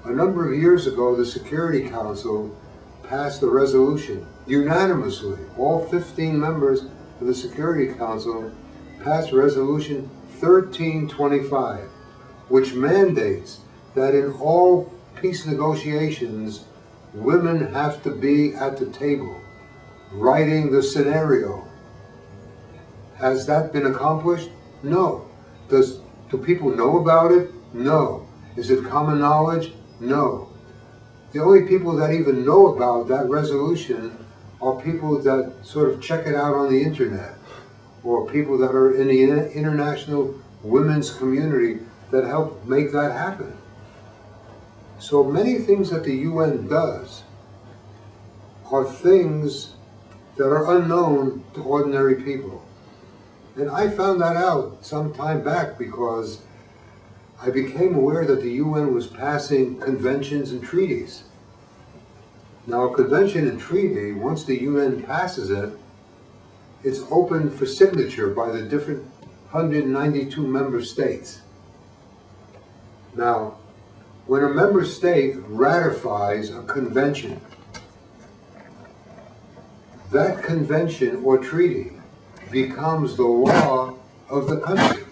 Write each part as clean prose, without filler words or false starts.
A number of years ago, the Security Council passed a resolution unanimously. All 15 members of the Security Council passed Resolution 1325, which mandates that in all peace negotiations, women have to be at the table, writing the scenario. Has that been accomplished? No. Do people know about it? No. Is it common knowledge? No. The only people that even know about that resolution are people that sort of check it out on the internet, or people that are in the international women's community that help make that happen. So many things that the UN does are things that are unknown to ordinary people. And I found that out some time back because I became aware that the UN was passing conventions and treaties. Now, a convention and treaty, once the UN passes it, it's open for signature by the different 192 member states. Now, when a member state ratifies a convention, that convention or treaty becomes the law of the country.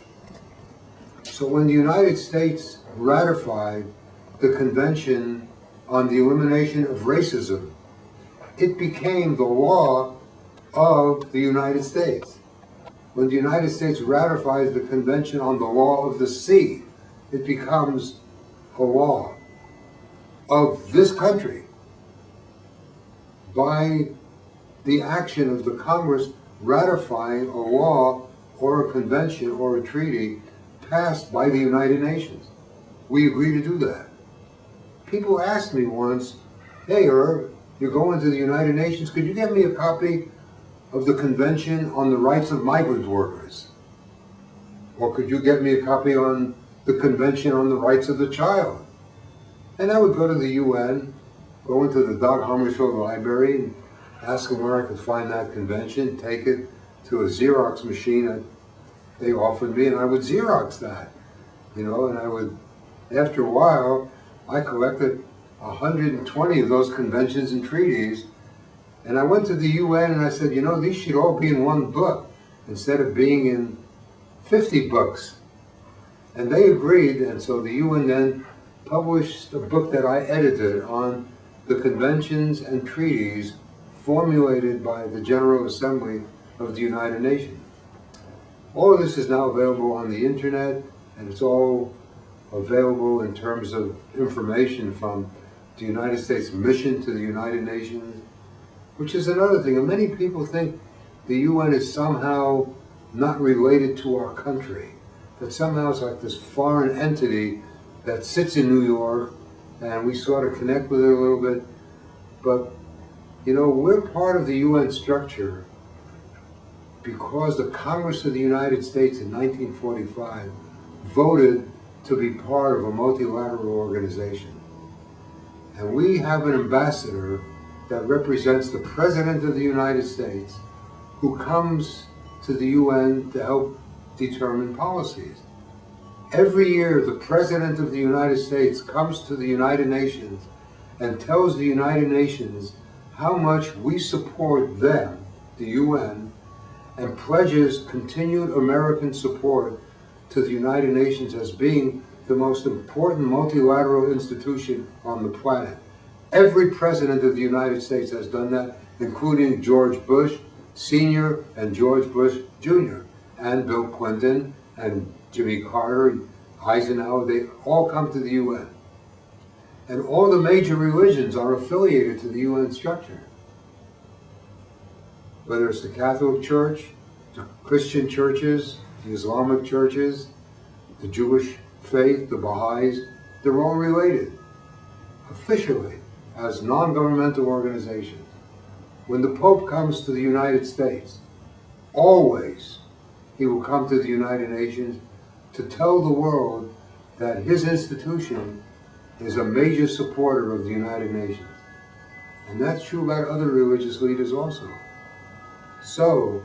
So when the United States ratified the Convention on the Elimination of Racism, it became the law of the United States. When the United States ratifies the Convention on the Law of the Sea, it becomes a law of this country by the action of the Congress ratifying a law or a convention or a treaty passed by the United Nations. We agree to do that. People asked me once, hey Irv, you're going to the United Nations, could you get me a copy of the Convention on the Rights of Migrant Workers? Or could you get me a copy on the Convention on the Rights of the Child? And I would go to the UN, go into the Dag Hammarskjöld Library, and ask them where I could find that convention, take it to a Xerox machine that they offered me, and I would Xerox that, you know, and I would, after a while, I collected 120 of those conventions and treaties, and I went to the UN and I said, you know, these should all be in one book instead of being in 50 books. And they agreed, and so the UN then published a book that I edited on the conventions and treaties formulated by the General Assembly of the United Nations. All of this is now available on the internet, and it's all available in terms of information from the United States mission to the United Nations, which is another thing. And many people think the UN is somehow not related to our country, that somehow it's like this foreign entity that sits in New York, and we sort of connect with it a little bit. But, you know, we're part of the UN structure because the Congress of the United States in 1945 voted to be part of a multilateral organization. And we have an ambassador that represents the President of the United States who comes to the UN to help determine policies. Every year, the President of the United States comes to the United Nations and tells the United Nations how much we support them, the UN, and pledges continued American support to the United Nations as being the most important multilateral institution on the planet. Every president of the United States has done that, including George Bush Sr. and George Bush Jr. and Bill Clinton and Jimmy Carter, Eisenhower. They all come to the UN. And all the major religions are affiliated to the UN structure. Whether it's the Catholic Church, the Christian churches, the Islamic churches, the Jewish faith, the Baha'is, they're all related officially as non-governmental organizations. When the Pope comes to the United States, always he will come to the United Nations to tell the world that his institution is a major supporter of the United Nations. And that's true about other religious leaders also. So,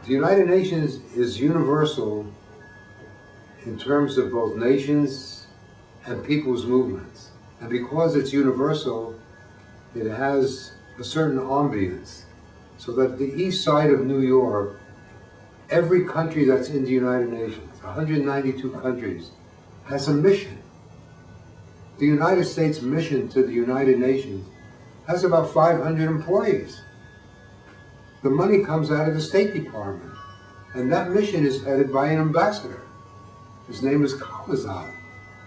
the United Nations is universal in terms of both nations and people's movements. And because it's universal, it has a certain ambience. So that the east side of New York, every country that's in the United Nations, 192 countries, has a mission. The United States mission to the United Nations has about 500 employees. The money comes out of the State Department, and that mission is headed by an ambassador. His name is Khalazad.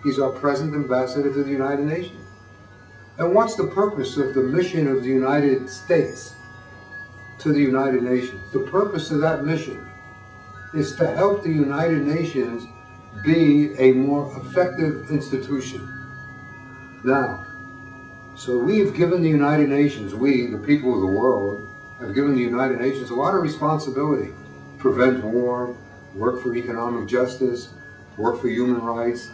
He's our present ambassador to the United Nations. And what's the purpose of the mission of the United States to the United Nations? The purpose of that mission is to help the United Nations be a more effective institution. Now, so we've given the United Nations, we, the people of the world, have given the United Nations a lot of responsibility. Prevent war, work for economic justice, work for human rights,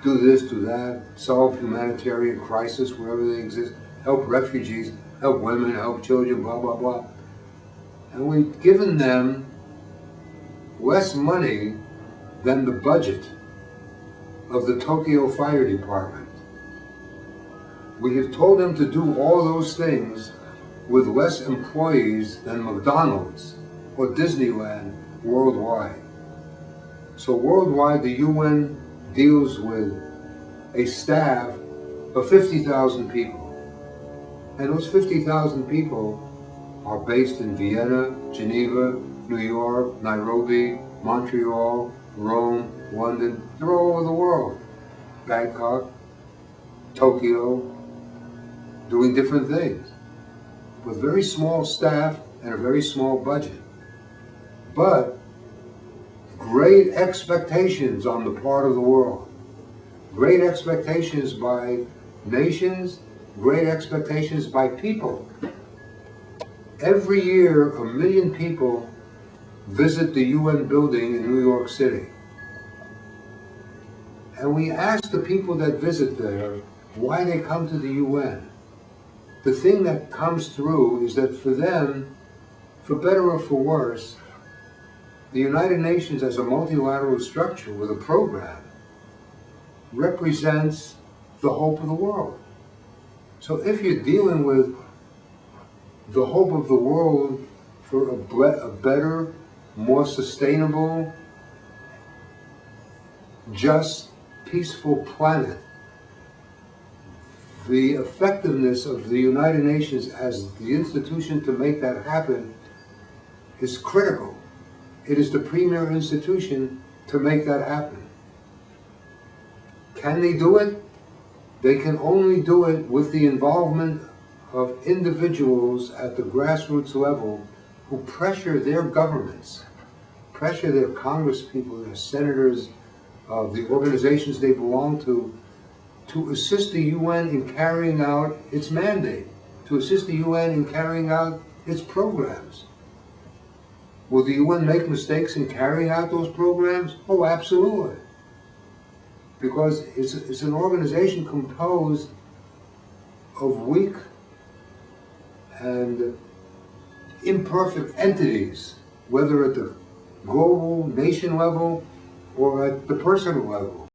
do this, do that, solve humanitarian crisis wherever they exist, help refugees, help women, help children, blah, blah, blah. And we've given them less money than the budget of the Tokyo Fire Department. We have told them to do all those things with less employees than McDonald's or Disneyland worldwide. So worldwide, the UN deals with a staff of 50,000 people. And those 50,000 people are based in Vienna, Geneva, New York, Nairobi, Montreal, Rome, London. They're all over the world. Bangkok, Tokyo, doing different things with very small staff and a very small budget. But great expectations on the part of the world. Great expectations by nations, great expectations by people. Every year, 1 million people visit the UN building in New York City. And we ask the people that visit there why they come to the UN. The thing that comes through is that for them, for better or for worse, the United Nations as a multilateral structure with a program represents the hope of the world. So if you're dealing with the hope of the world for a better, more sustainable, just, peaceful planet, the effectiveness of the United Nations as the institution to make that happen is critical. It is the premier institution to make that happen. Can they do it? They can only do it with the involvement of individuals at the grassroots level who pressure their governments, pressure their congresspeople, their senators, the organizations they belong to assist the UN in carrying out its mandate, to assist the UN in carrying out its programs. Will the UN make mistakes in carrying out those programs? Oh, absolutely. Because it's an organization composed of weak and imperfect entities, whether at the global nation level or at the personal level.